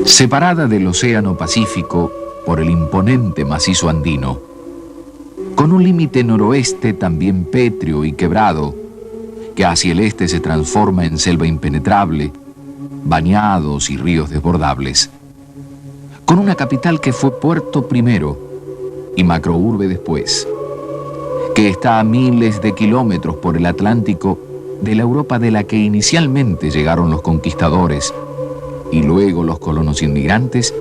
Separada del Océano Pacífico por el imponente macizo andino, con un límite noroeste también pétreo y quebrado, que hacia el este se transforma en selva impenetrable, bañados y ríos desbordables, con una capital que fue puerto primero y macrourbe después, que está a miles de kilómetros por el Atlántico de la Europa de la que inicialmente llegaron los conquistadores y luego los colonos inmigrantes,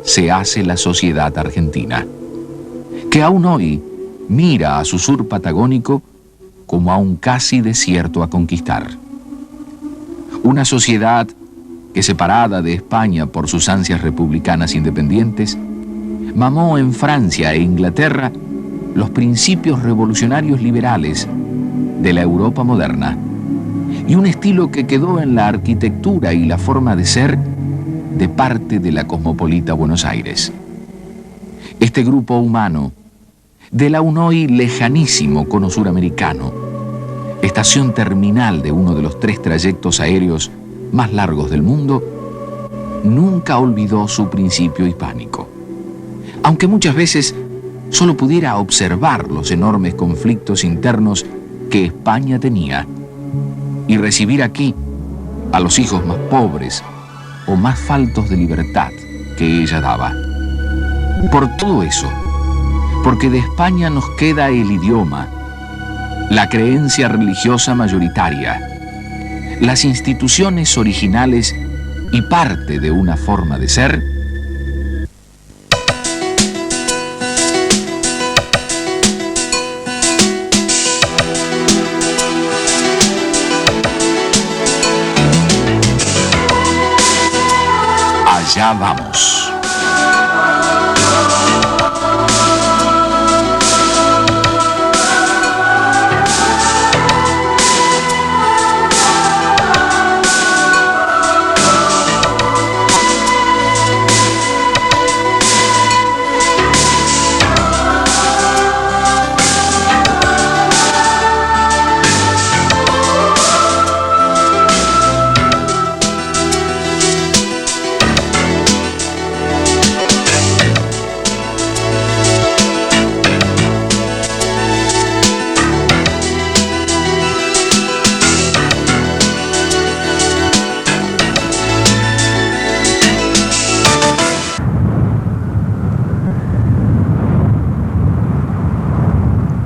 se hace la sociedad argentina, que aún hoy mira a su sur patagónico como a un casi desierto a conquistar. Una sociedad que, separada de España por sus ansias republicanas independientes, mamó en Francia e Inglaterra los principios revolucionarios liberales de la Europa moderna, y un estilo que quedó en la arquitectura y la forma de ser de parte de la cosmopolita Buenos Aires. Este grupo humano, del aún hoy lejanísimo cono suramericano, estación terminal de uno de los 3 trayectos aéreos más largos del mundo, nunca olvidó su principio hispánico, aunque muchas veces solo pudiera observar los enormes conflictos internos que España tenía y recibir aquí a los hijos más pobres o más faltos de libertad que ella daba. Por todo eso, porque de España nos queda el idioma, la creencia religiosa mayoritaria, las instituciones originales y parte de una forma de ser, allá vamos.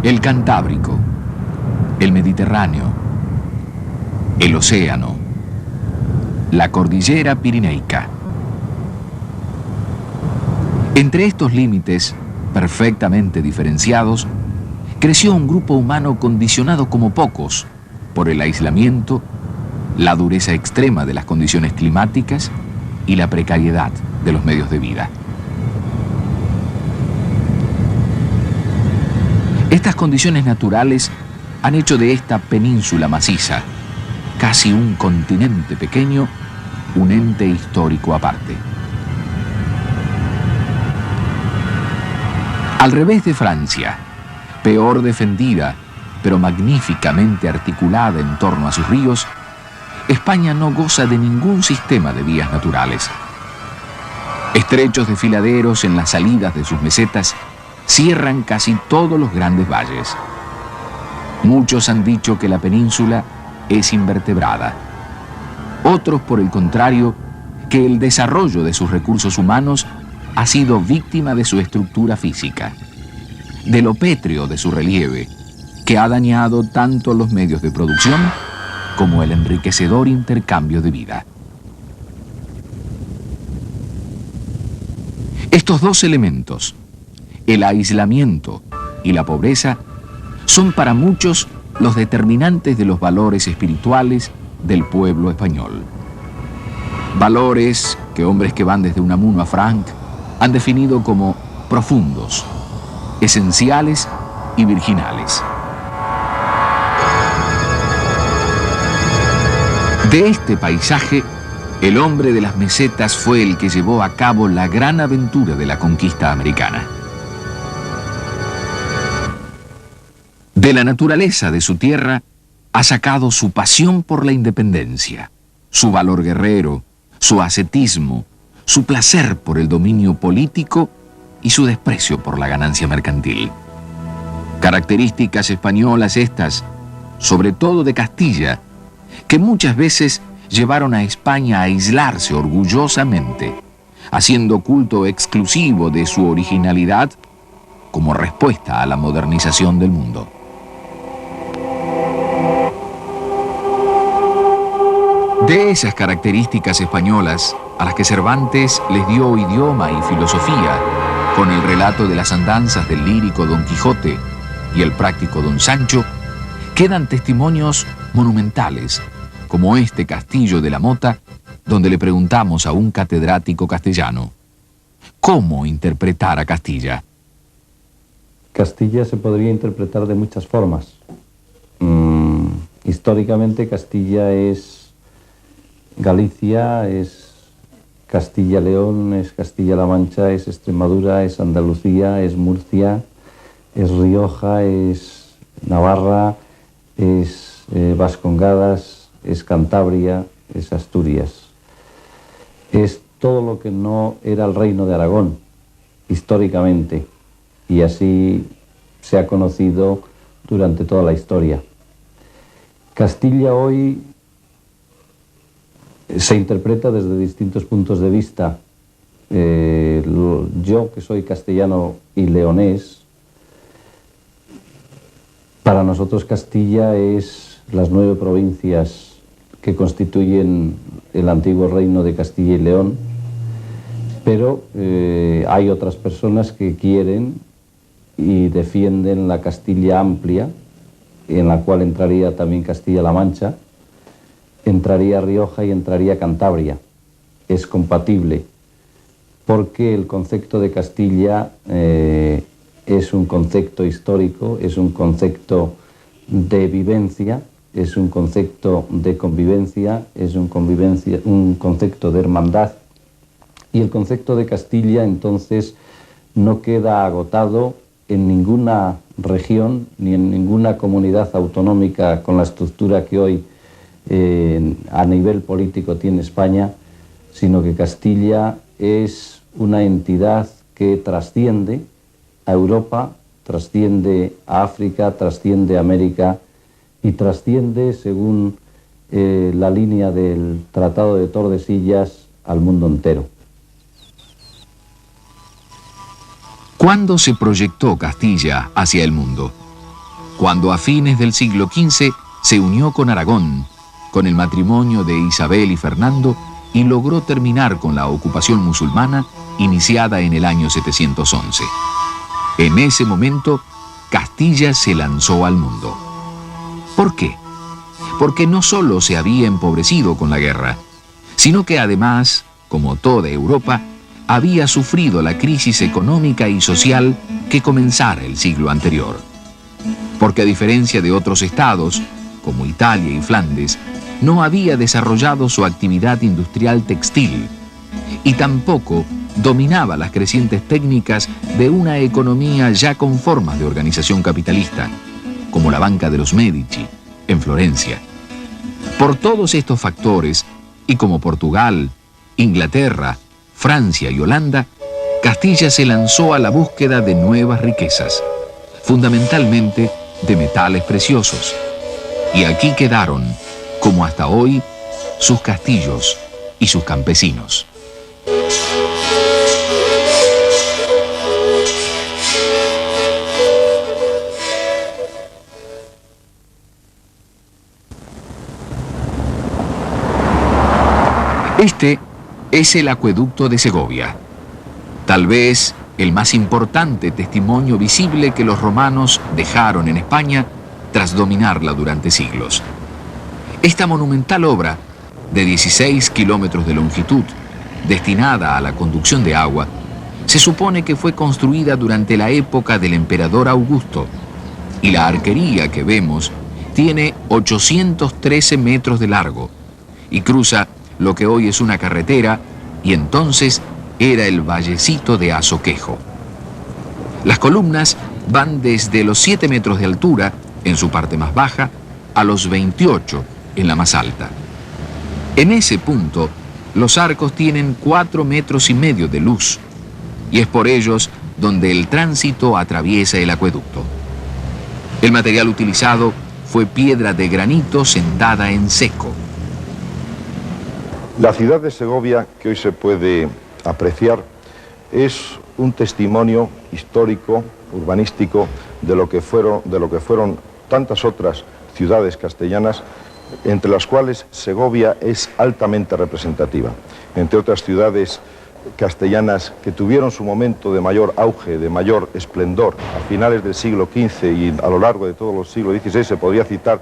El Cantábrico, el Mediterráneo, el océano, la cordillera pirineica. Entre estos límites, perfectamente diferenciados, creció un grupo humano condicionado como pocos por el aislamiento, la dureza extrema de las condiciones climáticas y la precariedad de los medios de vida. Estas condiciones naturales han hecho de esta península maciza, casi un continente pequeño, un ente histórico aparte. Al revés de Francia, peor defendida, pero magníficamente articulada en torno a sus ríos, España no goza de ningún sistema de vías naturales. Estrechos desfiladeros en las salidas de sus mesetas cierran casi todos los grandes valles. Muchos han dicho que la península es invertebrada. Otros, por el contrario, que el desarrollo de sus recursos humanos ha sido víctima de su estructura física, de lo pétreo de su relieve, que ha dañado tanto los medios de producción como el enriquecedor intercambio de vida. Estos dos elementos, el aislamiento y la pobreza, son para muchos los determinantes de los valores espirituales del pueblo español. Valores que hombres que van desde Unamuno a Frank han definido como profundos, esenciales y virginales. De este paisaje, el hombre de las mesetas fue el que llevó a cabo la gran aventura de la conquista americana. De la naturaleza de su tierra ha sacado su pasión por la independencia, su valor guerrero, su ascetismo, su placer por el dominio político y su desprecio por la ganancia mercantil. Características españolas estas, sobre todo de Castilla, que muchas veces llevaron a España a aislarse orgullosamente, haciendo culto exclusivo de su originalidad como respuesta a la modernización del mundo. De esas características españolas, a las que Cervantes les dio idioma y filosofía, con el relato de las andanzas del lírico Don Quijote y el práctico Don Sancho, quedan testimonios monumentales, como este Castillo de la Mota, donde le preguntamos a un catedrático castellano, ¿cómo interpretar a Castilla? Castilla se podría interpretar de muchas formas. Históricamente Castilla es Galicia, es Castilla-León, es Castilla-La Mancha, es Extremadura, es Andalucía, es Murcia, es Rioja, es Navarra, es Vascongadas, es Cantabria, es Asturias. Es todo lo que no era el reino de Aragón, históricamente, y así se ha conocido durante toda la historia. Castilla hoy se interpreta desde distintos puntos de vista. Yo, que soy castellano y leonés, para nosotros Castilla es las 9 provincias que constituyen el antiguo reino de Castilla y León, pero hay otras personas que quieren y defienden la Castilla amplia, en la cual entraría también Castilla-La Mancha, entraría Rioja y entraría Cantabria. Es compatible, porque el concepto de Castilla es un concepto histórico, es un concepto de vivencia, es un concepto de convivencia, es un concepto de hermandad, y el concepto de Castilla entonces no queda agotado en ninguna región ni en ninguna comunidad autonómica con la estructura que hoy a nivel político tiene España, sino que Castilla es una entidad que trasciende a Europa, trasciende a África, trasciende a América y trasciende, según la línea del Tratado de Tordesillas, al mundo entero. ¿Cuándo se proyectó Castilla hacia el mundo? Cuando a fines del siglo XV se unió con Aragón, con el matrimonio de Isabel y Fernando, y logró terminar con la ocupación musulmana iniciada en el año 711. En ese momento, Castilla se lanzó al mundo. ¿Por qué? Porque no solo se había empobrecido con la guerra, sino que además, como toda Europa, había sufrido la crisis económica y social que comenzara el siglo anterior. Porque a diferencia de otros estados, como Italia y Flandes, no había desarrollado su actividad industrial textil y tampoco dominaba las crecientes técnicas de una economía ya con formas de organización capitalista, como la Banca de los Medici, en Florencia. Por todos estos factores, y como Portugal, Inglaterra, Francia y Holanda, Castilla se lanzó a la búsqueda de nuevas riquezas, fundamentalmente de metales preciosos. Y aquí quedaron, como hasta hoy, sus castillos y sus campesinos. Este es el acueducto de Segovia, tal vez el más importante testimonio visible que los romanos dejaron en España tras dominarla durante siglos. Esta monumental obra, de 16 kilómetros de longitud, destinada a la conducción de agua, se supone que fue construida durante la época del emperador Augusto, y la arquería que vemos tiene 813 metros de largo y cruza lo que hoy es una carretera y entonces era el vallecito de Azoquejo. Las columnas van desde los 7 metros de altura, en su parte más baja, a los 28 en la más alta. En ese punto, Los arcos tienen 4,5 metros de luz y es por ellos donde el tránsito atraviesa el acueducto. El material utilizado fue piedra de granito sentada en seco. La ciudad de Segovia, que hoy se puede apreciar, es un testimonio histórico, urbanístico, de lo que fueron tantas otras ciudades castellanas, entre las cuales Segovia es altamente representativa. Entre otras ciudades castellanas que tuvieron su momento de mayor auge, de mayor esplendor, a finales del siglo XV y a lo largo de todos los siglos XVI, se podría citar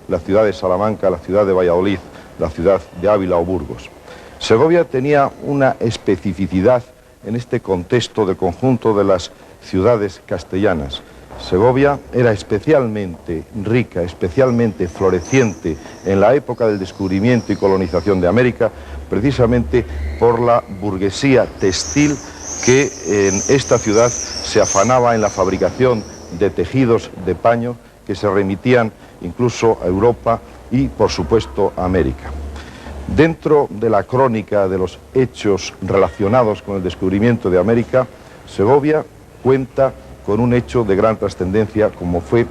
la ciudad de Salamanca, la ciudad de Valladolid, la ciudad de Ávila o Burgos. Segovia tenía una especificidad en este contexto del conjunto de las ciudades castellanas. Segovia era especialmente rica, especialmente floreciente en la época del descubrimiento y colonización de América, precisamente por la burguesía textil que en esta ciudad se afanaba en la fabricación de tejidos de paño que se remitían incluso a Europa y, por supuesto, a América. Dentro de la crónica de los hechos relacionados con el descubrimiento de América, Segovia cuenta con un hecho de gran trascendencia como fue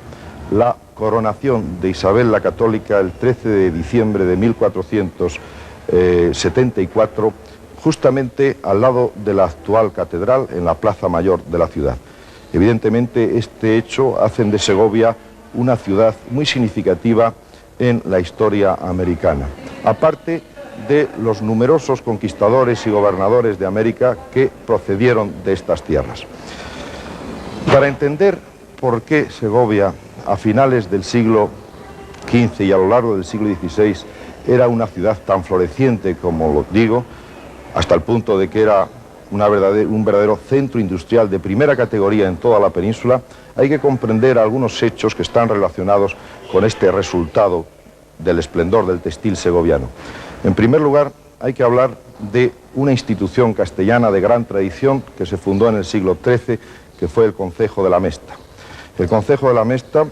la coronación de Isabel la Católica el 13 de diciembre de 1474, justamente al lado de la actual catedral, en la Plaza Mayor de la ciudad. Evidentemente, este hecho hace de Segovia una ciudad muy significativa en la historia americana, aparte de los numerosos conquistadores y gobernadores de América que procedieron de estas tierras. Para entender por qué Segovia, a finales del siglo XV y a lo largo del siglo XVI, era una ciudad tan floreciente como lo digo, hasta el punto de que era un verdadero centro industrial de primera categoría en toda la península, hay que comprender algunos hechos que están relacionados con este resultado del esplendor del textil segoviano. En primer lugar, hay que hablar de una institución castellana de gran tradición que se fundó en el siglo XIII, que fue el Concejo de la Mesta. El Concejo de la Mesta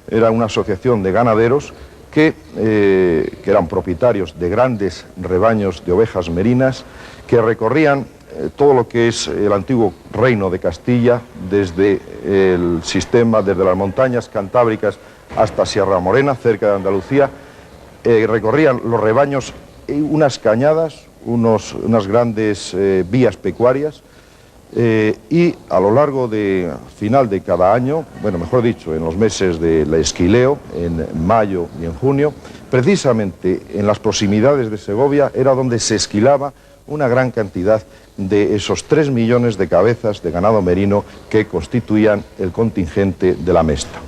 era una asociación de ganaderos que eran propietarios de grandes rebaños de ovejas merinas que recorrían todo lo que es el antiguo reino de Castilla, desde el sistema, desde las montañas cantábricas hasta Sierra Morena, cerca de Andalucía. Recorrían los rebaños unas cañadas, unas grandes vías pecuarias, y a lo largo final de cada año, bueno, mejor dicho, en los meses del esquileo, en mayo y en junio, precisamente en las proximidades de Segovia era donde se esquilaba una gran cantidad de esos 3 millones de cabezas de ganado merino que constituían el contingente de la Mesta.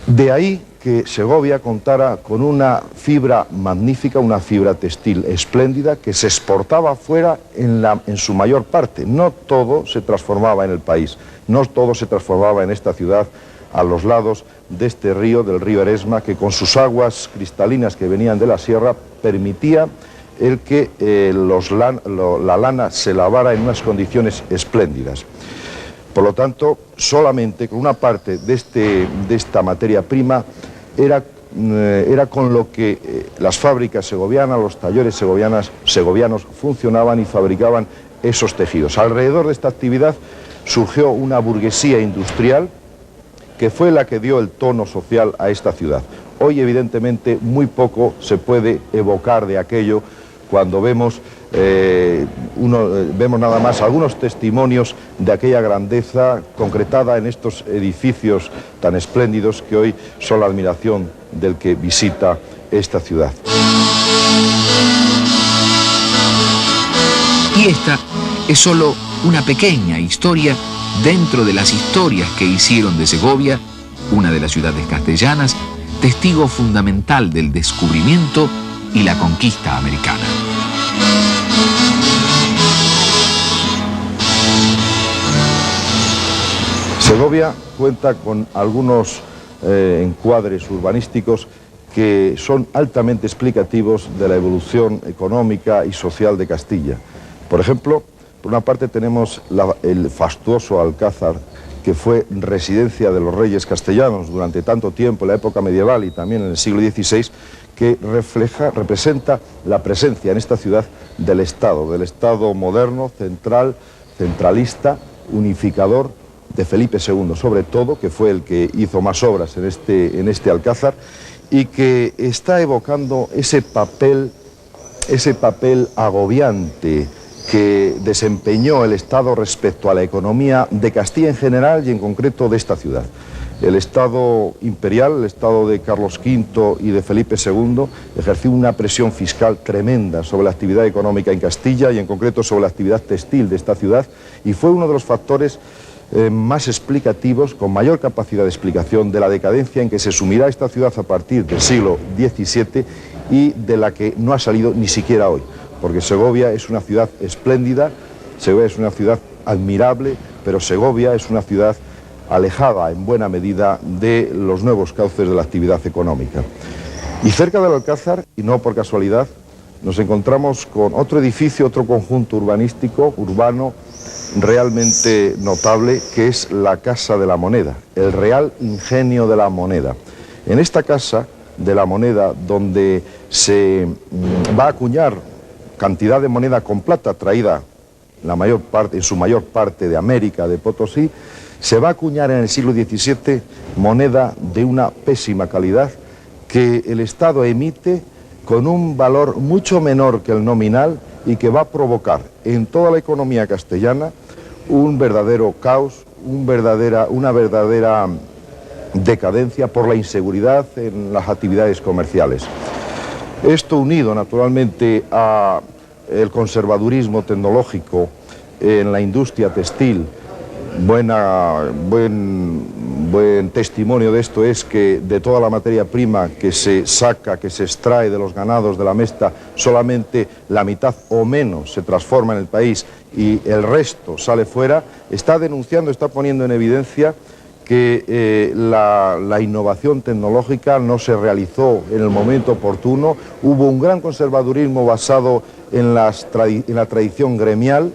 De ahí que Segovia contara con una fibra magnífica, una fibra textil espléndida que se exportaba fuera en su mayor parte. No todo se transformaba en el país, no todo se transformaba en esta ciudad a los lados de este río, del río Eresma, que con sus aguas cristalinas que venían de la sierra permitía el que la lana se lavara en unas condiciones espléndidas. Por lo tanto, solamente con una parte de esta materia prima era con lo que las fábricas segovianas, los talleres segovianos funcionaban y fabricaban esos tejidos. Alrededor de esta actividad surgió una burguesía industrial que fue la que dio el tono social a esta ciudad. Hoy, evidentemente, muy poco se puede evocar de aquello cuando vemos nada más algunos testimonios de aquella grandeza concretada en estos edificios tan espléndidos que hoy son la admiración del que visita esta ciudad. Y esta es solo una pequeña historia dentro de las historias que hicieron de Segovia, una de las ciudades castellanas, testigo fundamental del descubrimiento y la conquista americana. Segovia cuenta con algunos encuadres urbanísticos que son altamente explicativos de la evolución económica y social de Castilla. Por ejemplo, por una parte tenemos el fastuoso alcázar que fue residencia de los reyes castellanos durante tanto tiempo, en la época medieval y también en el siglo XVI, que representa la presencia en esta ciudad del Estado moderno, centralista, unificador de Felipe II, sobre todo, que fue el que hizo más obras en este alcázar, y que está evocando ese papel agobiante que desempeñó el Estado respecto a la economía de Castilla en general y en concreto de esta ciudad. El Estado imperial, el Estado de Carlos V y de Felipe II, ejerció una presión fiscal tremenda sobre la actividad económica en Castilla y en concreto sobre la actividad textil de esta ciudad, y fue uno de los factores más explicativos, con mayor capacidad de explicación de la decadencia en que se sumirá esta ciudad a partir del siglo XVII y de la que no ha salido ni siquiera hoy, porque Segovia es una ciudad espléndida, Segovia es una ciudad admirable, pero Segovia es una ciudad alejada en buena medida de los nuevos cauces de la actividad económica. Y cerca del Alcázar, y no por casualidad, nos encontramos con otro edificio, otro conjunto urbanístico, urbano, realmente notable, que es la Casa de la Moneda, el Real Ingenio de la Moneda. En esta Casa de la Moneda, donde se va a acuñar cantidad de moneda con plata traída en su mayor parte de América, de Potosí, se va a acuñar en el siglo XVII moneda de una pésima calidad que el Estado emite con un valor mucho menor que el nominal y que va a provocar en toda la economía castellana un verdadero caos, una verdadera decadencia por la inseguridad en las actividades comerciales. Esto unido naturalmente a el conservadurismo tecnológico en la industria textil. Buen testimonio de esto es que de toda la materia prima que se saca, que se extrae de los ganados de la Mesta, solamente la mitad o menos se transforma en el país y el resto sale fuera. Está denunciando, está poniendo en evidencia que la innovación tecnológica no se realizó en el momento oportuno. Hubo un gran conservadurismo basado en la tradición gremial,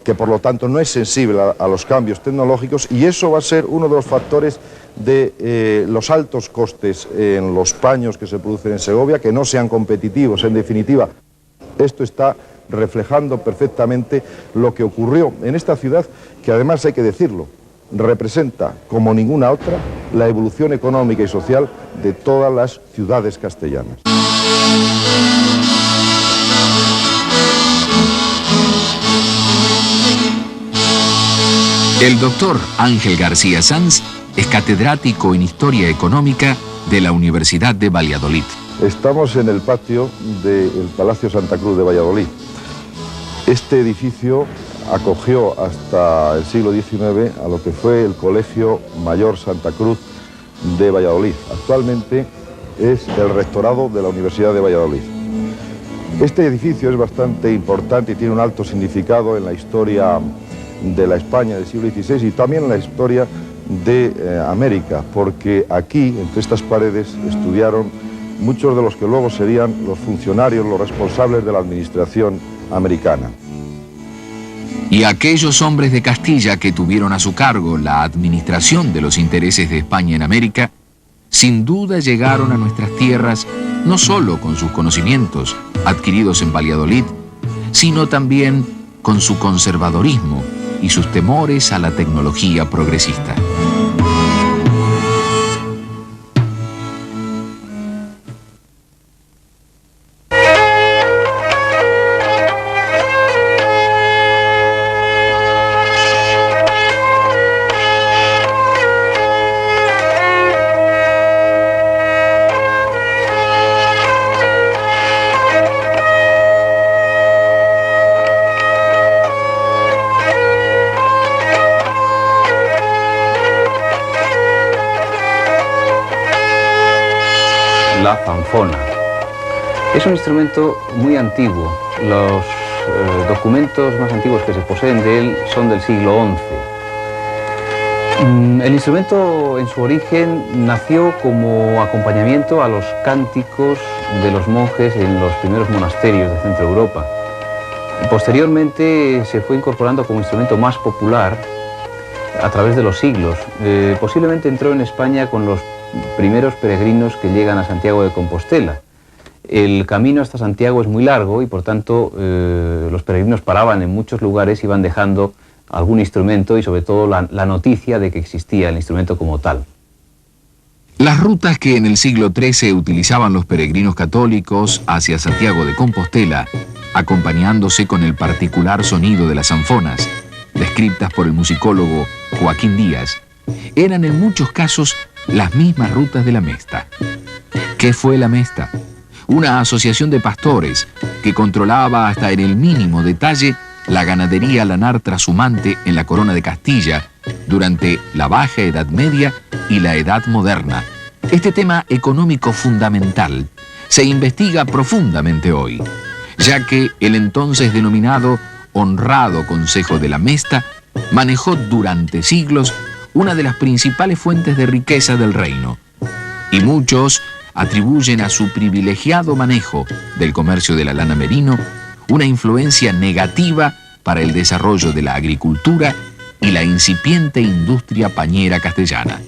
que por lo tanto no es sensible a los cambios tecnológicos, y eso va a ser uno de los factores de los altos costes en los paños que se producen en Segovia, que no sean competitivos. En definitiva, esto está reflejando perfectamente lo que ocurrió en esta ciudad, que además hay que decirlo, representa como ninguna otra la evolución económica y social de todas las ciudades castellanas. El doctor Ángel García Sanz es catedrático en Historia Económica de la Universidad de Valladolid. Estamos en el patio del Palacio Santa Cruz de Valladolid. Este edificio acogió hasta el siglo XIX a lo que fue el Colegio Mayor Santa Cruz de Valladolid. Actualmente es el rectorado de la Universidad de Valladolid. Este edificio es bastante importante y tiene un alto significado en la historia de la España del siglo XVI y también en la historia de América, porque aquí, entre estas paredes, estudiaron muchos de los que luego serían los funcionarios, los responsables de la administración americana. Y aquellos hombres de Castilla que tuvieron a su cargo la administración de los intereses de España en América, sin duda llegaron a nuestras tierras no solo con sus conocimientos adquiridos en Valladolid, sino también con su conservadorismo y sus temores a la tecnología progresista. La zanfona. Es un instrumento muy antiguo. Los documentos más antiguos que se poseen de él son del siglo XI. El instrumento en su origen nació como acompañamiento a los cánticos de los monjes en los primeros monasterios de Centro Europa. Posteriormente se fue incorporando como instrumento más popular a través de los siglos. Posiblemente entró en España con los primeros peregrinos que llegan a Santiago de Compostela. El camino hasta Santiago es muy largo y por tanto los peregrinos paraban en muchos lugares y iban dejando algún instrumento y sobre todo la noticia de que existía el instrumento como tal. Las rutas que en el siglo XIII utilizaban los peregrinos católicos hacia Santiago de Compostela, acompañándose con el particular sonido de las zanfonas, descritas por el musicólogo Joaquín Díaz, eran en muchos casos las mismas rutas de la Mesta. ¿Qué fue la Mesta? Una asociación de pastores que controlaba hasta en el mínimo detalle la ganadería lanar trashumante en la corona de Castilla durante la Baja Edad Media y la Edad Moderna. Este tema económico fundamental se investiga profundamente hoy, ya que el entonces denominado honrado Consejo de la Mesta manejó durante siglos una de las principales fuentes de riqueza del reino, y muchos atribuyen a su privilegiado manejo del comercio de la lana merino una influencia negativa para el desarrollo de la agricultura y la incipiente industria pañera castellana.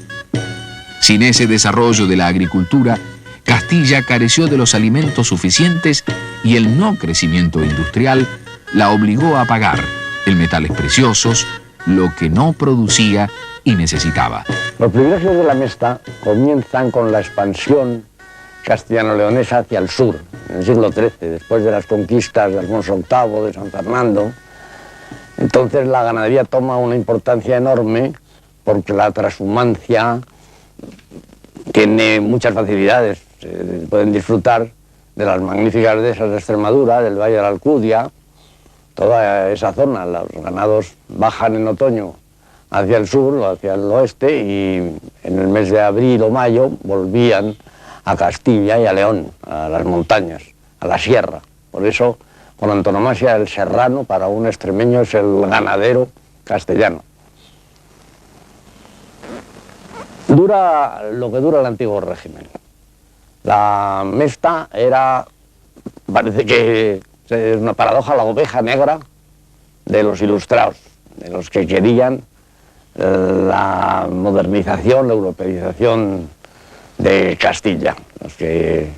Sin ese desarrollo de la agricultura, Castilla careció de los alimentos suficientes y el no crecimiento industrial la obligó a pagar en metales preciosos lo que no producía y necesitaba. Los privilegios de la Mesta comienzan con la expansión castellano-leonesa hacia el sur, en el siglo XIII, después de las conquistas de Alfonso VIII, de San Fernando. Entonces la ganadería toma una importancia enorme porque la trashumancia tiene muchas facilidades. Se pueden disfrutar de las magníficas dehesas de Extremadura, del Valle de la Alcudia, toda esa zona. Los ganados bajan en otoño hacia el sur o hacia el oeste y en el mes de abril o mayo volvían a Castilla y a León, a las montañas, a la sierra. Por eso, con antonomasia, el serrano para un extremeño es el ganadero castellano. Dura lo que dura el antiguo régimen. La Mesta era, parece que es una paradoja, la oveja negra de los ilustrados, de los que querían la modernización, la europeización de Castilla, los que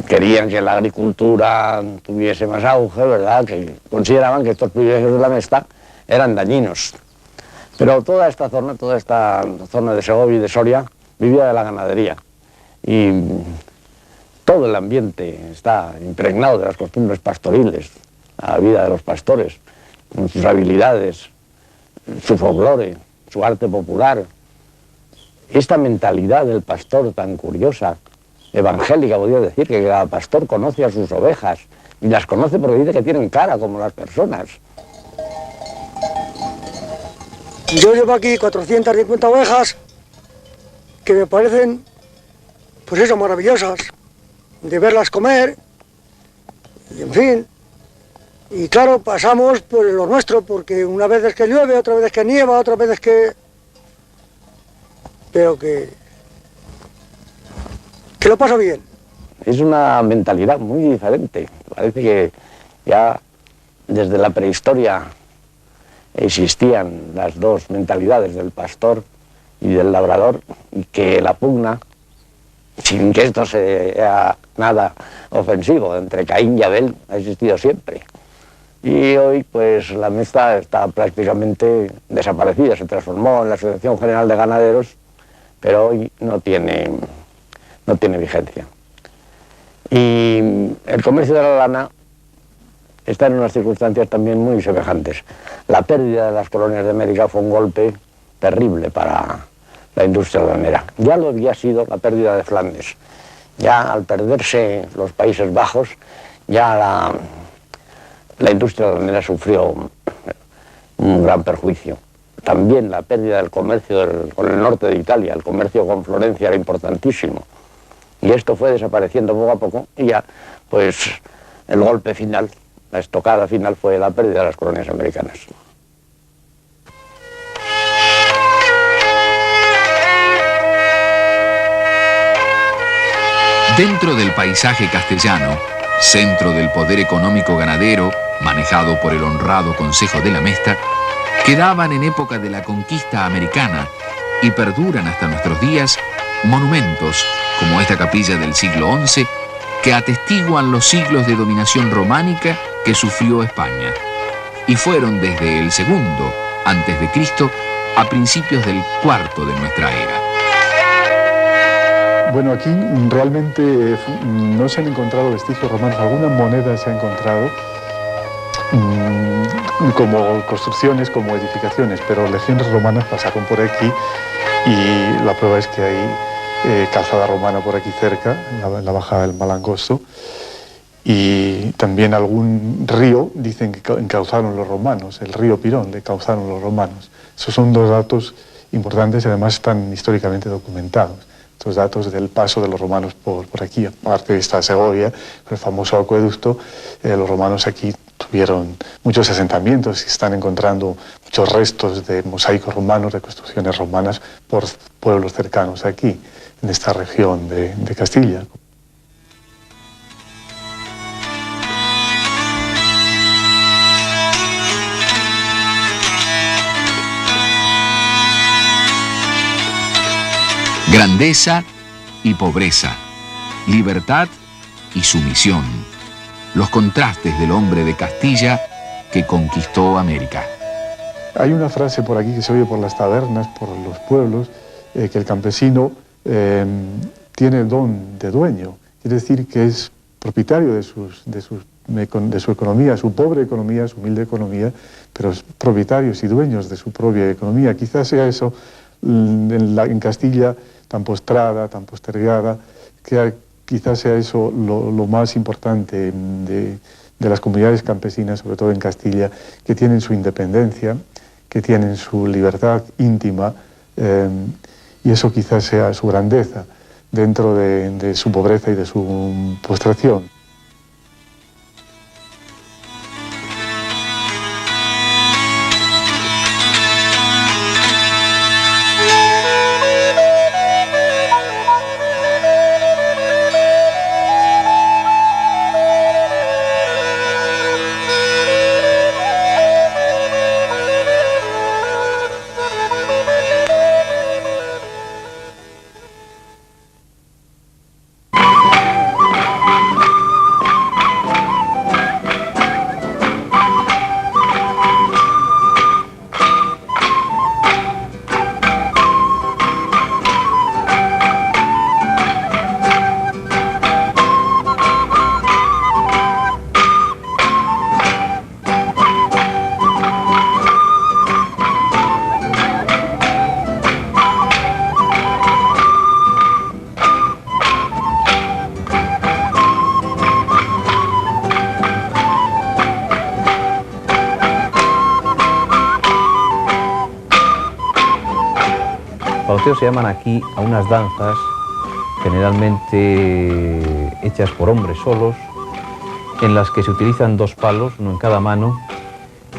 querían que la agricultura tuviese más auge, ¿verdad? Que consideraban que estos privilegios de la Mesta eran dañinos. Pero toda esta zona de Segovia y de Soria vivía de la ganadería y todo el ambiente está impregnado de las costumbres pastoriles, la vida de los pastores, con sus habilidades, su folclore, su arte popular. Esta mentalidad del pastor tan curiosa, evangélica, podría decir, que cada pastor conoce a sus ovejas y las conoce porque dice que tienen cara como las personas. Yo llevo aquí 450 ovejas que me parecen, pues eso, maravillosas, de verlas comer, y en fin. Y claro, pasamos por lo nuestro, porque una vez es que llueve, otra vez es que nieva, otra vez es que... Pero que lo paso bien. Es una mentalidad muy diferente. Parece que ya desde la prehistoria existían las dos mentalidades del pastor y del labrador, y que la pugna, sin que esto sea nada ofensivo, entre Caín y Abel ha existido siempre. Y hoy pues la Mesta está prácticamente desaparecida, se transformó en la Asociación General de Ganaderos, pero hoy no tiene vigencia. Y el comercio de la lana está en unas circunstancias también muy semejantes. La pérdida de las colonias de América fue un golpe terrible para la industria lanera. Ya lo había sido la pérdida de Flandes. Ya al perderse los Países Bajos, ya la industria lanera sufrió un gran perjuicio. También la pérdida del comercio con el norte de Italia, el comercio con Florencia era importantísimo. Y esto fue desapareciendo poco a poco y ya, pues, el golpe final, la estocada final fue la pérdida de las colonias americanas. Dentro del paisaje castellano, centro del poder económico ganadero, manejado por el honrado Consejo de la Mesta, Quedaban en época de la conquista americana y perduran hasta nuestros días monumentos como esta capilla del siglo XI que atestiguan los siglos de dominación románica que sufrió España y fueron desde el segundo antes de Cristo a principios del cuarto de nuestra era. Bueno, aquí realmente no se han encontrado vestigios romanos, alguna moneda se ha encontrado, como construcciones, como edificaciones, pero legiones romanas pasaron por aquí y la prueba es que hay calzada romana por aquí cerca, en la bajada del Malangosto, y también algún río, dicen que encauzaron los romanos, el río Pirón le causaron los romanos. Esos son dos datos importantes y además están históricamente documentados. Estos datos del paso de los romanos por aquí, aparte de esta Segovia, el famoso acueducto, los romanos aquí tuvieron muchos asentamientos y están encontrando muchos restos de mosaicos romanos, de construcciones romanas por pueblos cercanos aquí, en esta región de Castilla. Grandeza y pobreza, libertad y sumisión, los contrastes del hombre de Castilla que conquistó América. Hay una frase por aquí que se oye por las tabernas, por los pueblos, que el campesino tiene don de dueño, quiere decir que es propietario de su economía, su pobre economía, su humilde economía, pero es propietarios y dueños de su propia economía. Quizás sea eso en Castilla tan postrada, tan postergada, que quizás sea eso lo más importante de las comunidades campesinas, sobre todo en Castilla, que tienen su independencia, que tienen su libertad íntima, y eso quizás sea su grandeza dentro de su pobreza y de su postración. Paloteos se llaman aquí a unas danzas generalmente hechas por hombres solos, en las que se utilizan dos palos, uno en cada mano,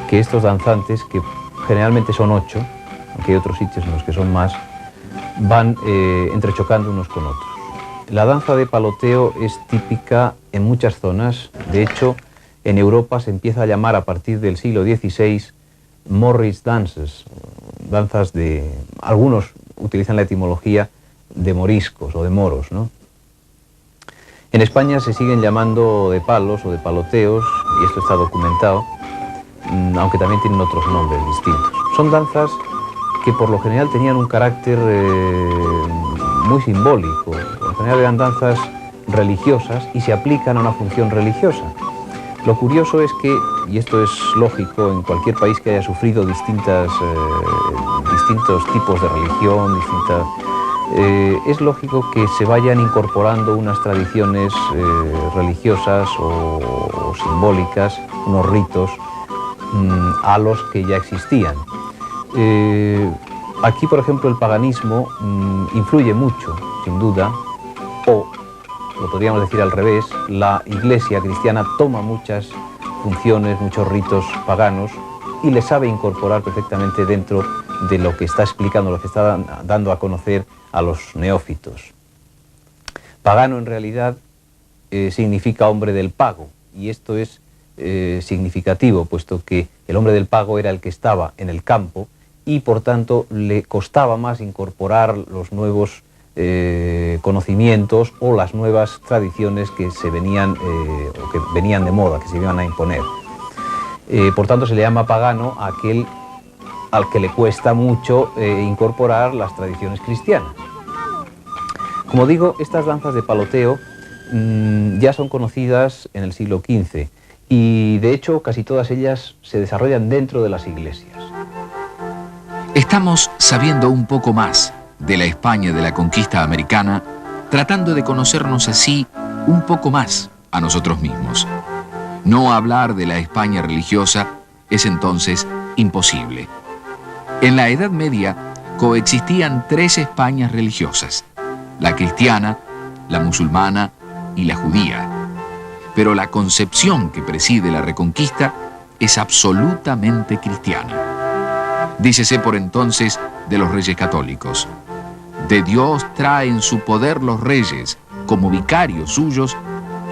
que estos danzantes, que generalmente son 8, aunque hay otros sitios en los que son más, van entrechocando unos con otros. La danza de paloteo es típica en muchas zonas. De hecho, en Europa se empieza a llamar a partir del siglo XVI Morris dances, danzas de... Algunos utilizan la etimología de moriscos o de moros, ¿no? En España se siguen llamando de palos o de paloteos, y esto está documentado, aunque también tienen otros nombres distintos. Son danzas que por lo general tenían un carácter muy simbólico. Por lo general eran danzas religiosas y se aplican a una función religiosa. Lo curioso es que, y esto es lógico en cualquier país que haya sufrido distintos tipos de religión, es lógico que se vayan incorporando unas tradiciones religiosas o simbólicas, unos ritos, a los que ya existían. Aquí, por ejemplo, el paganismo influye mucho, sin duda, o lo podríamos decir al revés, la Iglesia cristiana toma muchas funciones, muchos ritos paganos y les sabe incorporar perfectamente dentro de lo que está explicando, lo que está dando a conocer a los neófitos. Pagano en realidad significa hombre del pago, y esto es significativo, puesto que el hombre del pago era el que estaba en el campo y por tanto le costaba más incorporar los nuevos conocimientos o las nuevas tradiciones que se venían, o que venían de moda, que se iban a imponer. Por tanto se le llama pagano a aquel al que le cuesta mucho incorporar las tradiciones cristianas. Como digo, estas danzas de paloteo ya son conocidas en el siglo XV y de hecho casi todas ellas se desarrollan dentro de las iglesias. Estamos sabiendo un poco más de la España de la conquista americana, tratando de conocernos así un poco más a nosotros mismos. No hablar de la España religiosa es entonces imposible. En la Edad Media coexistían tres Españas religiosas: la cristiana, la musulmana y la judía. Pero la concepción que preside la Reconquista es absolutamente cristiana. Dícese por entonces de los reyes católicos: de Dios traen su poder los reyes como vicarios suyos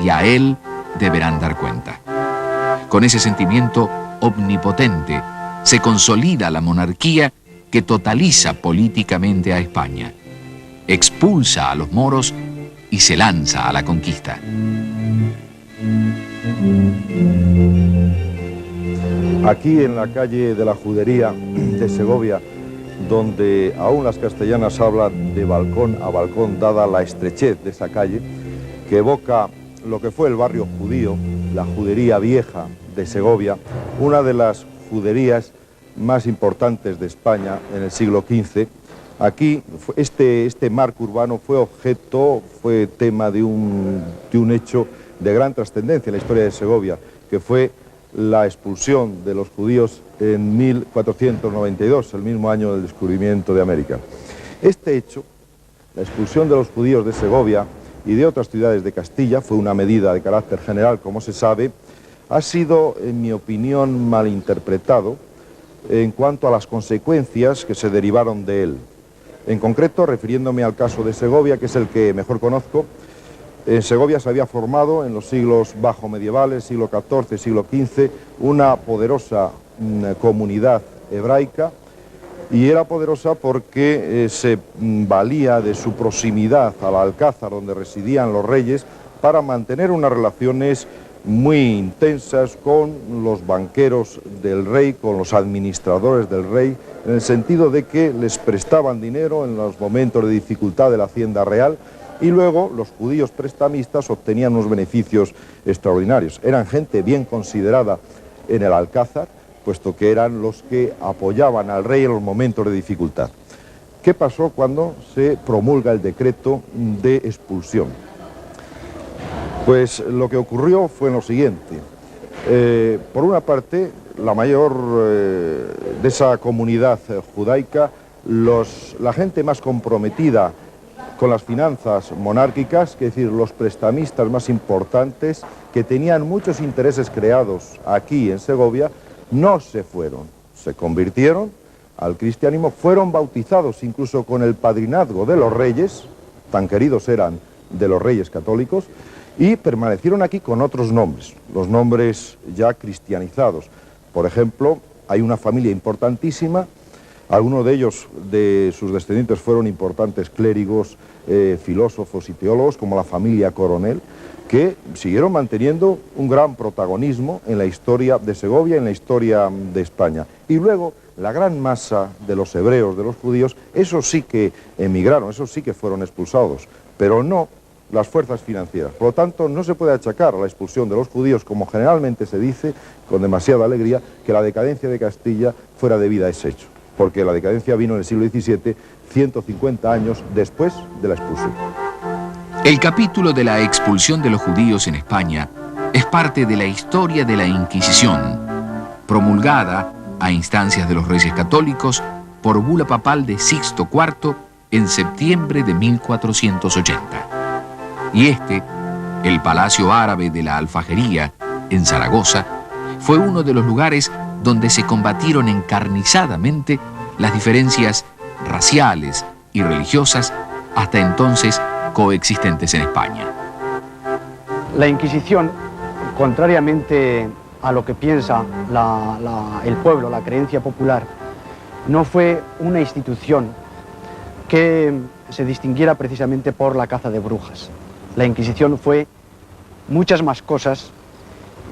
y a él deberán dar cuenta. Con ese sentimiento omnipotente se consolida la monarquía que totaliza políticamente a España, expulsa a los moros y se lanza a la conquista. Aquí en la calle de la Judería de Segovia, donde aún las castellanas hablan de balcón a balcón, dada la estrechez de esa calle, que evoca lo que fue el barrio judío, la Judería Vieja de Segovia, una de las juderías más importantes de España en el siglo XV. Aquí este marco urbano fue tema de un hecho de gran trascendencia en la historia de Segovia, que fue la expulsión de los judíos en 1492, el mismo año del descubrimiento de América. Este hecho, la expulsión de los judíos de Segovia y de otras ciudades de Castilla, fue una medida de carácter general, como se sabe, ha sido, en mi opinión, malinterpretado en cuanto a las consecuencias que se derivaron de él. En concreto, refiriéndome al caso de Segovia, que es el que mejor conozco, en Segovia se había formado en los siglos bajo medievales, siglo XIV, siglo XV, una poderosa comunidad hebraica, y era poderosa porque se valía de su proximidad al alcázar donde residían los reyes para mantener unas relaciones muy intensas con los banqueros del rey, con los administradores del rey, en el sentido de que les prestaban dinero en los momentos de dificultad de la hacienda real, y luego los judíos prestamistas obtenían unos beneficios extraordinarios. Eran gente bien considerada en el alcázar, puesto que eran los que apoyaban al rey en los momentos de dificultad. ¿Qué pasó cuando se promulga el decreto de expulsión? Pues lo que ocurrió fue lo siguiente. Por una parte, la mayor de esa comunidad judaica, la gente más comprometida con las finanzas monárquicas, es decir, los prestamistas más importantes, que tenían muchos intereses creados aquí en Segovia, no se fueron, se convirtieron al cristianismo, fueron bautizados incluso con el padrinazgo de los reyes, tan queridos eran de los reyes católicos, y permanecieron aquí con otros nombres, los nombres ya cristianizados. Por ejemplo, hay una familia importantísima, algunos de ellos, de sus descendientes, fueron importantes clérigos, filósofos y teólogos, como la familia Coronel, que siguieron manteniendo un gran protagonismo en la historia de Segovia, en la historia de España. Y luego, la gran masa de los hebreos, de los judíos, esos sí que emigraron, esos sí que fueron expulsados, pero no las fuerzas financieras. Por lo tanto, no se puede achacar a la expulsión de los judíos, como generalmente se dice, con demasiada alegría, que la decadencia de Castilla fuera debida a ese hecho, porque la decadencia vino en el siglo XVII, 150 años después de la expulsión. El capítulo de la expulsión de los judíos en España es parte de la historia de la Inquisición, promulgada a instancias de los Reyes Católicos por bula papal de Sixto IV en septiembre de 1480. Y el Palacio Árabe de la Alfajería, en Zaragoza, fue uno de los lugares donde se combatieron encarnizadamente las diferencias raciales y religiosas hasta entonces coexistentes en España. La Inquisición, contrariamente a lo que piensa el pueblo, la creencia popular, no fue una institución que se distinguiera precisamente por la caza de brujas. La Inquisición fue muchas más cosas,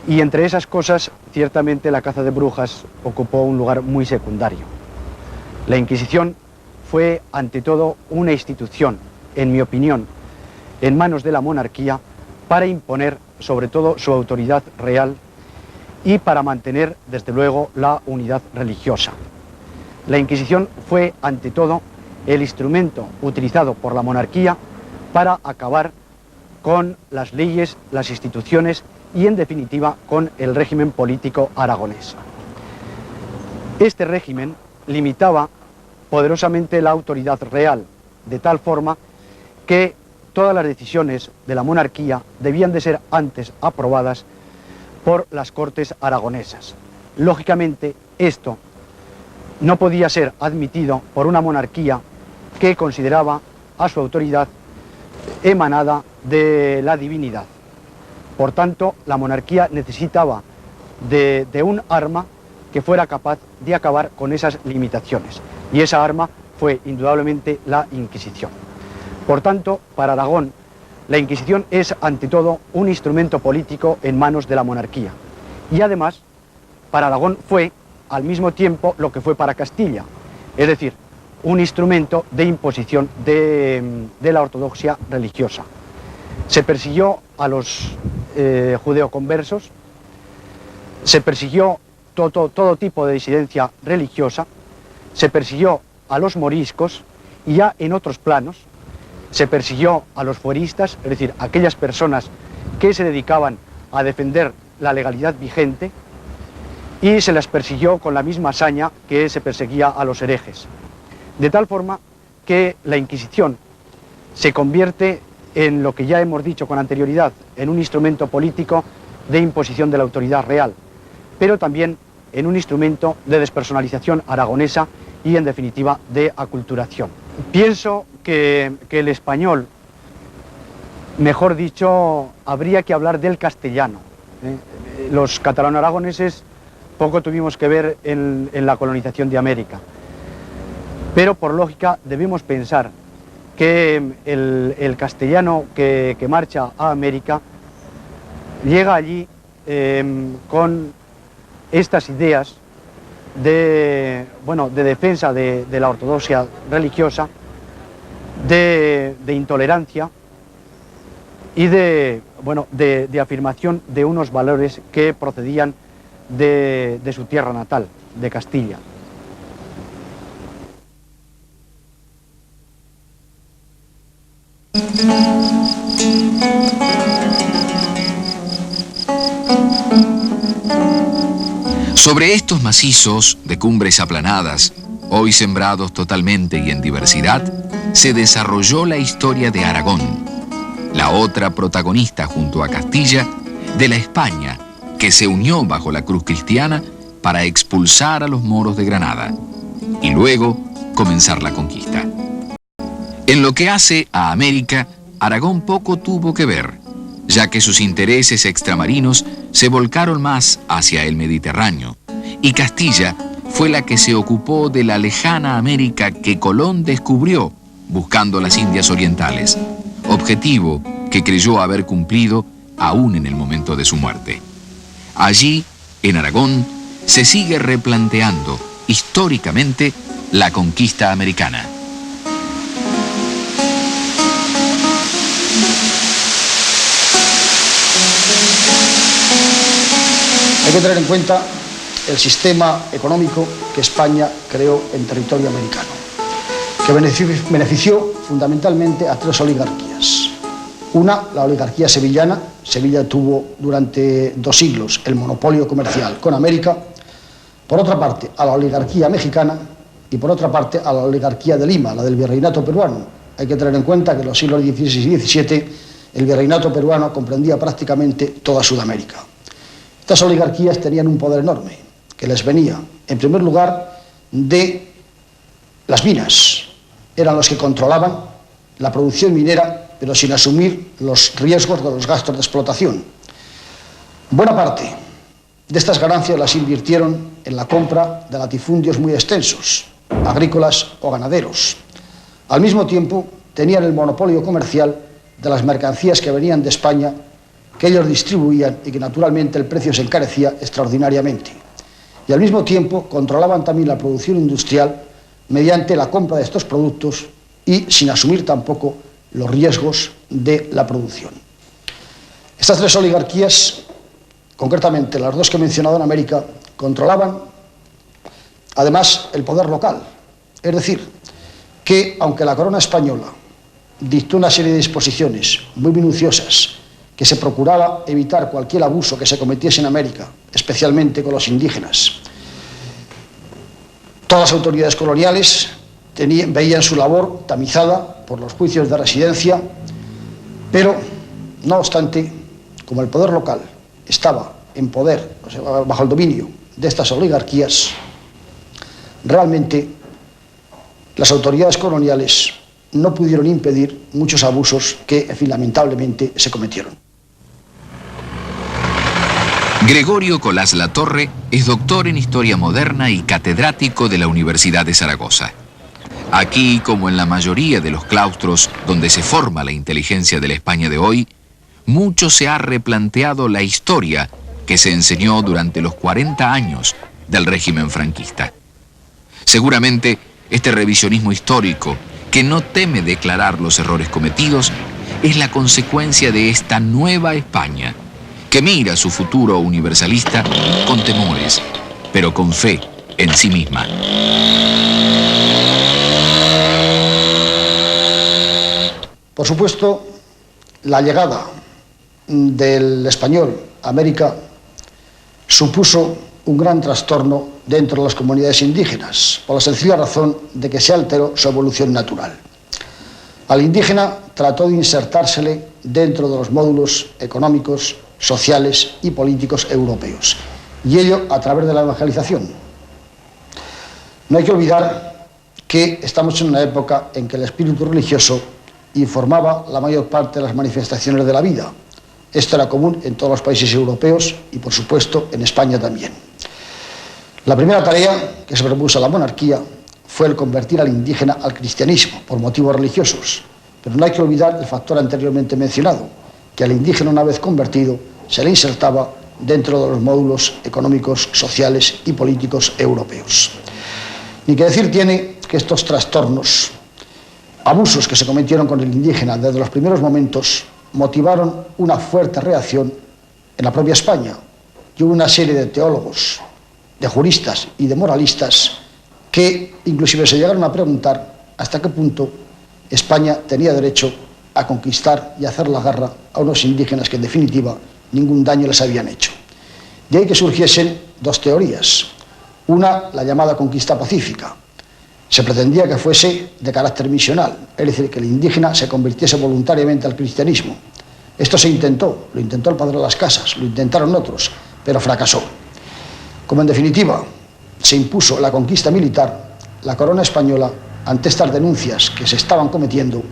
y entre esas cosas, ciertamente, la caza de brujas ocupó un lugar muy secundario. La Inquisición fue, ante todo, una institución, en mi opinión, en manos de la monarquía, para imponer, sobre todo, su autoridad real y para mantener, desde luego, la unidad religiosa. La Inquisición fue, ante todo, el instrumento utilizado por la monarquía para acabar con las leyes, las instituciones y, en definitiva, con el régimen político aragonés. Este régimen limitaba poderosamente la autoridad real, de tal forma que todas las decisiones de la monarquía debían de ser antes aprobadas por las Cortes aragonesas. Lógicamente, esto no podía ser admitido por una monarquía que consideraba a su autoridad emanada de la divinidad. Por tanto, la monarquía necesitaba de un arma que fuera capaz de acabar con esas limitaciones. Y esa arma fue indudablemente la Inquisición. Por tanto, para Aragón, la Inquisición es, ante todo, un instrumento político en manos de la monarquía. Y además, para Aragón fue, al mismo tiempo, lo que fue para Castilla. Es decir, un instrumento de imposición de la ortodoxia religiosa. Se persiguió a los judeoconversos, se persiguió todo tipo de disidencia religiosa, se persiguió a los moriscos y ya en otros planos se persiguió a los fueristas, es decir, aquellas personas que se dedicaban a defender la legalidad vigente, y se las persiguió con la misma hazaña que se perseguía a los herejes. De tal forma que la Inquisición se convierte en lo que ya hemos dicho con anterioridad, en un instrumento político de imposición de la autoridad real, pero también en un instrumento de despersonalización aragonesa y, en definitiva, de aculturación. Pienso que el español, mejor dicho, habría que hablar del castellano. Los catalano-aragoneses poco tuvimos que ver en la colonización de América, pero por lógica debemos pensar que el castellano que marcha a América llega allí con estas ideas de defensa de la ortodoxia religiosa, de intolerancia y de afirmación de unos valores que procedían de su tierra natal, de Castilla. Sobre estos macizos de cumbres aplanadas, hoy sembrados totalmente y en diversidad, se desarrolló la historia de Aragón, la otra protagonista junto a Castilla de la España que se unió bajo la cruz cristiana para expulsar a los moros de Granada y luego comenzar la conquista. En lo que hace a América, Aragón poco tuvo que ver, ya que sus intereses extramarinos se volcaron más hacia el Mediterráneo, y Castilla fue la que se ocupó de la lejana América que Colón descubrió buscando las Indias Orientales, objetivo que creyó haber cumplido aún en el momento de su muerte. Allí, en Aragón, se sigue replanteando históricamente la conquista americana. Hay que tener en cuenta el sistema económico que España creó en territorio americano, que benefició fundamentalmente a tres oligarquías. Una, la oligarquía sevillana. Sevilla tuvo durante 2 siglos el monopolio comercial con América. Por otra parte, a la oligarquía mexicana y por otra parte a la oligarquía de Lima, la del virreinato peruano. Hay que tener en cuenta que en los siglos XVI y XVII el virreinato peruano comprendía prácticamente toda Sudamérica. Estas oligarquías tenían un poder enorme, que les venía, en primer lugar, de las minas. Eran los que controlaban la producción minera, pero sin asumir los riesgos de los gastos de explotación. Buena parte De estas ganancias las invirtieron en la compra de latifundios muy extensos, agrícolas o ganaderos. Al mismo tiempo, tenían el monopolio comercial de las mercancías que venían de España, que ellos distribuían y que naturalmente el precio se encarecía extraordinariamente. Y al mismo tiempo controlaban también la producción industrial mediante la compra de estos productos y sin asumir tampoco los riesgos de la producción. Estas tres oligarquías, concretamente las dos que he mencionado en América, controlaban además el poder local. Es decir, que aunque la corona española dictó una serie de disposiciones muy minuciosas que se procuraba evitar cualquier abuso que se cometiese en América, especialmente con los indígenas, todas las autoridades coloniales veían su labor tamizada por los juicios de residencia, pero, no obstante, como el poder local estaba en poder, o sea, bajo el dominio de estas oligarquías, realmente las autoridades coloniales no pudieron impedir muchos abusos que, en fin, lamentablemente se cometieron. Gregorio Colás Latorre es doctor en Historia Moderna y catedrático de la Universidad de Zaragoza. Aquí, como en la mayoría de los claustros donde se forma la inteligencia de la España de hoy, mucho se ha replanteado la historia que se enseñó durante los 40 años del régimen franquista. Seguramente, este revisionismo histórico, que no teme declarar los errores cometidos, es la consecuencia de esta nueva España, que mira su futuro universalista con temores, pero con fe en sí misma. Por supuesto, la llegada del español a América supuso un gran trastorno dentro de las comunidades indígenas, por la sencilla razón de que se alteró su evolución natural. Al indígena trató de insertársele dentro de los módulos económicos, sociales y políticos europeos, y ello a través de la evangelización. No hay que olvidar que estamos en una época en que el espíritu religioso informaba la mayor parte de las manifestaciones de la vida. Esto era común en todos los países europeos y, por supuesto, en España también. La primera tarea que se propuso a la monarquía fue el convertir al indígena al cristianismo por motivos religiosos, pero no hay que olvidar el factor anteriormente mencionado, que al indígena, una vez convertido, se le insertaba dentro de los módulos económicos, sociales y políticos europeos. Ni que decir tiene que estos trastornos, abusos que se cometieron con el indígena desde los primeros momentos, motivaron una fuerte reacción en la propia España, y hubo una serie de teólogos, de juristas y de moralistas que inclusive se llegaron a preguntar hasta qué punto España tenía derecho a conquistar y hacer la guerra a unos indígenas que en definitiva ningún daño les habían hecho. De ahí que surgiesen dos teorías. Una, la llamada conquista pacífica. Se pretendía que fuese de carácter misional, es decir, que el indígena se convirtiese voluntariamente al cristianismo. Esto se intentó, lo intentó el padre de las Casas, lo intentaron otros, pero fracasó. Como en definitiva se impuso la conquista militar, la corona española, ante estas denuncias que se estaban cometiendo,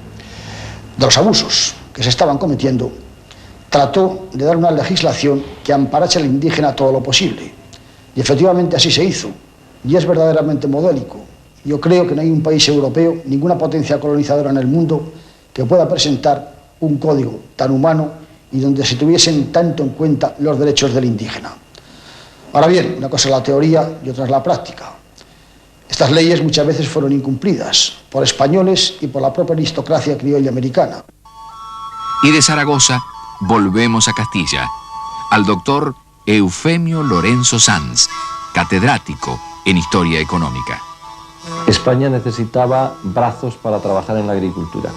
de los abusos que se estaban cometiendo, trató de dar una legislación que amparase al indígena todo lo posible. Y efectivamente así se hizo, y es verdaderamente modélico. Yo creo que no hay un país europeo, ninguna potencia colonizadora en el mundo, que pueda presentar un código tan humano y donde se tuviesen tanto en cuenta los derechos del indígena. Ahora bien, una cosa es la teoría y otra es la práctica. Estas leyes muchas veces fueron incumplidas por españoles y por la propia aristocracia criolla americana. Y de Zaragoza volvemos a Castilla, al doctor Eufemio Lorenzo Sanz, catedrático en Historia Económica. España necesitaba brazos para trabajar en la agricultura.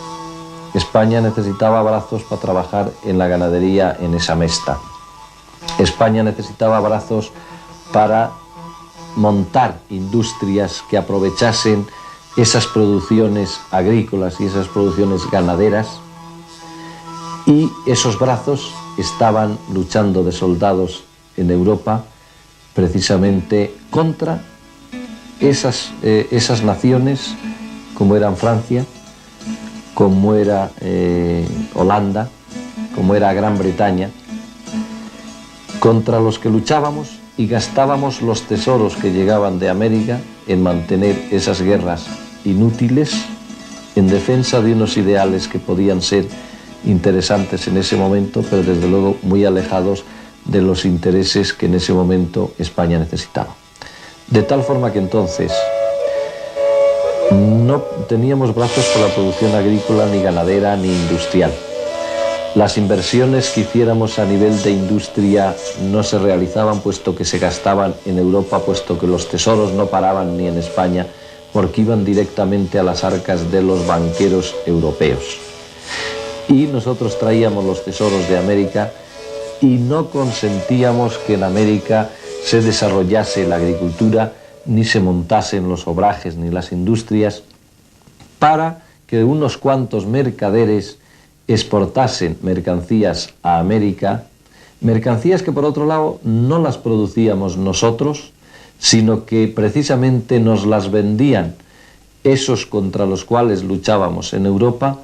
España necesitaba brazos para trabajar en la ganadería, en esa mesta. España necesitaba brazos para montar industrias que aprovechasen esas producciones agrícolas y esas producciones ganaderas, y esos brazos estaban luchando de soldados en Europa precisamente contra esas naciones como eran Francia, como era Holanda, como era Gran Bretaña, contra los que luchábamos y gastábamos los tesoros que llegaban de América en mantener esas guerras inútiles en defensa de unos ideales que podían ser interesantes en ese momento, pero desde luego muy alejados de los intereses que en ese momento España necesitaba. De tal forma que entonces no teníamos brazos para la producción agrícola, ni ganadera, ni industrial. Las inversiones que hiciéramos a nivel de industria no se realizaban, puesto que se gastaban en Europa, puesto que los tesoros no paraban ni en España, porque iban directamente a las arcas de los banqueros europeos. Y nosotros traíamos los tesoros de América y no consentíamos que en América se desarrollase la agricultura, ni se montasen los obrajes ni las industrias, para que unos cuantos mercaderes exportasen mercancías a América, mercancías que por otro lado no las producíamos nosotros, sino que precisamente nos las vendían esos contra los cuales luchábamos en Europa,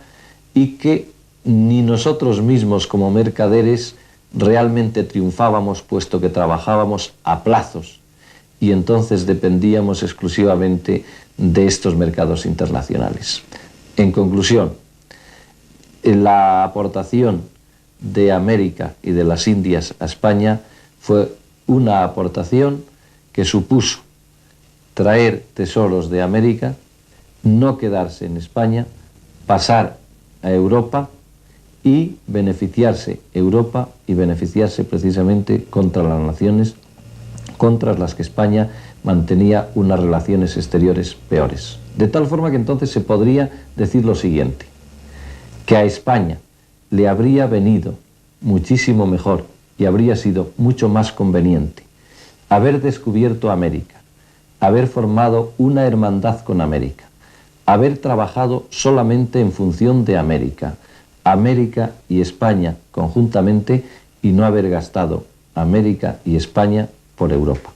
y que ni nosotros mismos como mercaderes realmente triunfábamos, puesto que trabajábamos a plazos y entonces dependíamos exclusivamente de estos mercados internacionales. En conclusión, la aportación de América y de las Indias a España fue una aportación que supuso traer tesoros de América, no quedarse en España, pasar a Europa y beneficiarse Europa y beneficiarse precisamente contra las naciones contra las que España mantenía unas relaciones exteriores peores. De tal forma que entonces se podría decir lo siguiente, que a España le habría venido muchísimo mejor y habría sido mucho más conveniente haber descubierto América, haber formado una hermandad con América, haber trabajado solamente en función de América, América y España conjuntamente, y no haber gastado América y España por Europa.